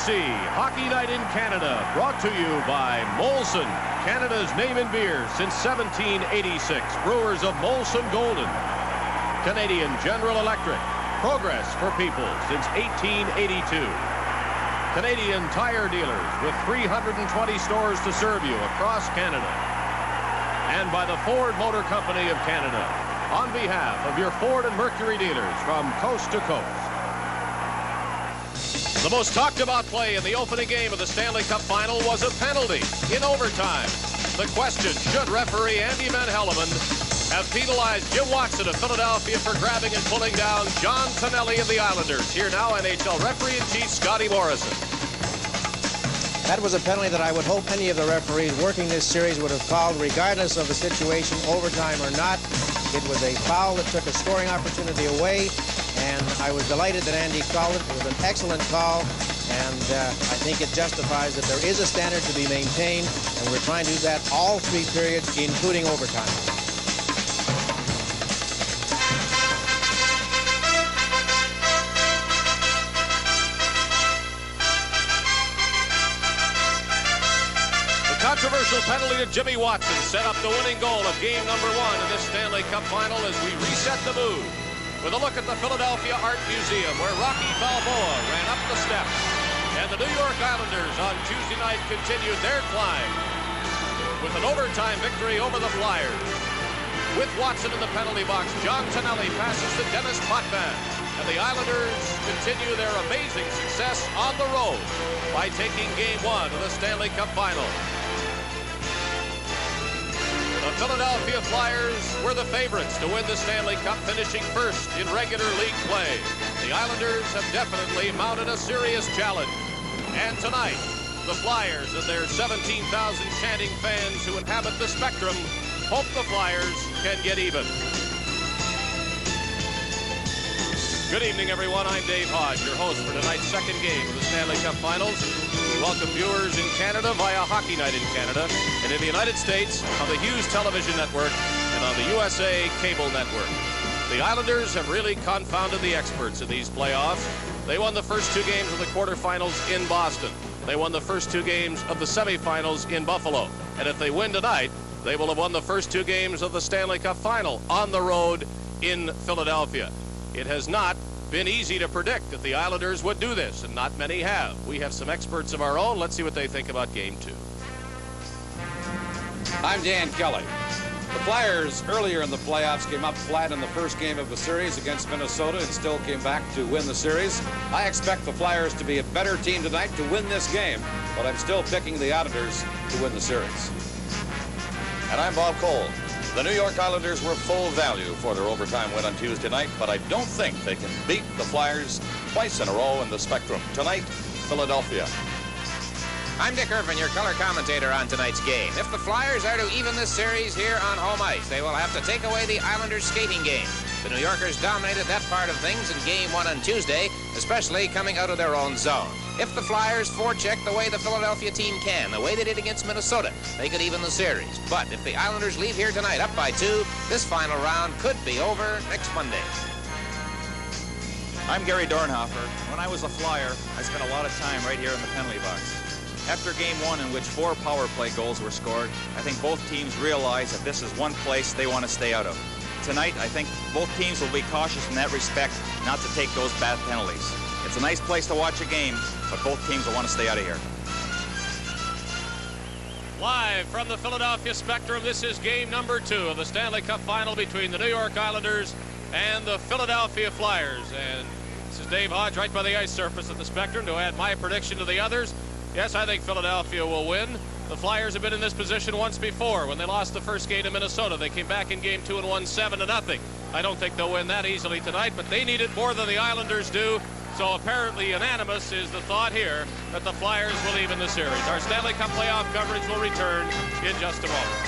HNIC Hockey Night in Canada, brought to you by Molson, Canada's name in beer since 1786. Brewers of Molson Golden. Canadian General Electric, progress for people since 1882. Canadian Tire dealers with 320 stores to serve you across Canada. And by the Ford Motor Company of Canada, on behalf of your Ford and Mercury dealers from coast to coast. The most talked about play in the opening game of the Stanley Cup Final was a penalty in overtime. The question, should referee Andy Van Hellemond have penalized Jim Watson of Philadelphia for grabbing and pulling down John Tonelli of the Islanders? Here now, NHL referee-in-chief Scotty Morrison. That was a penalty that I would hope any of the referees working this series would have called, regardless of the situation, overtime or not. It was a foul that took a scoring opportunity away, and I was delighted that Andy called it. It was an excellent call, and I think it justifies that there is a standard to be maintained, and we're trying to do that all three periods, including overtime. Controversial penalty to Jimmy Watson set up the winning goal of game number 1 in this Stanley Cup Final as we reset the mood with a look at the Philadelphia Art Museum, where Rocky Balboa ran up the steps, and the New York Islanders on Tuesday night continued their climb with an overtime victory over the Flyers. With Watson in the penalty box, John Tonelli passes to Dennis Potvin, and the Islanders continue their amazing success on the road by taking game 1 of the Stanley Cup Final. The Philadelphia Flyers were the favorites to win the Stanley Cup, finishing first in regular league play. The Islanders have definitely mounted a serious challenge. And tonight, the Flyers and their 17,000 chanting fans who inhabit the Spectrum hope the Flyers can get even. Good evening, everyone. I'm Dave Hodge, your host for tonight's second game of the Stanley Cup Finals. We welcome viewers in Canada via Hockey Night in Canada, and in the United States on the Hughes Television Network and on the USA Cable Network. The Islanders have really confounded the experts in these playoffs. They won the first 2 games of the quarterfinals in Boston. They won the first 2 games of the semifinals in Buffalo. And if they win tonight, they will have won the first 2 games of the Stanley Cup Final on the road in Philadelphia. It has not been easy to predict that the Islanders would do this, and not many have. We have some experts of our own. Let's see what they think about Game 2. I'm Dan Kelly. The Flyers earlier in the playoffs came up flat in the first game of the series against Minnesota and still came back to win the series. I expect the Flyers to be a better team tonight to win this game, but I'm still picking the Islanders to win the series. And I'm Bob Cole. The New York Islanders were full value for their overtime win on Tuesday night, but I don't think they can beat the Flyers twice in a row in the Spectrum. Tonight, Philadelphia. I'm Dick Irvin, your color commentator on tonight's game. If the Flyers are to even this series here on home ice, they will have to take away the Islanders' skating game. The New Yorkers dominated that part of things in Game 1 on Tuesday, especially coming out of their own zone. If the Flyers forecheck the way the Philadelphia team can, the way they did against Minnesota, they could even the series. But if the Islanders leave here tonight up by 2, this final round could be over next Monday. I'm Gary Dornhofer. When I was a Flyer, I spent a lot of time right here in the penalty box. After Game 1, in which 4 power play goals were scored, I think both teams realize that this is one place they want to stay out of. Tonight, I think both teams will be cautious in that respect, not to take those bad penalties. It's a nice place to watch a game, but both teams will want to stay out of here. Live from the Philadelphia Spectrum, this is game number 2 of the Stanley Cup Final between the New York Islanders and the Philadelphia Flyers. And this is Dave Hodge right by the ice surface at the Spectrum to add my prediction to the others. Yes, I think Philadelphia will win. The Flyers have been in this position once before when they lost the first game to Minnesota. They came back in Game 2 and won 7-0. I don't think they'll win that easily tonight, but they need it more than the Islanders do. So apparently unanimous is the thought here that the Flyers will even the series. Our Stanley Cup playoff coverage will return in just a moment.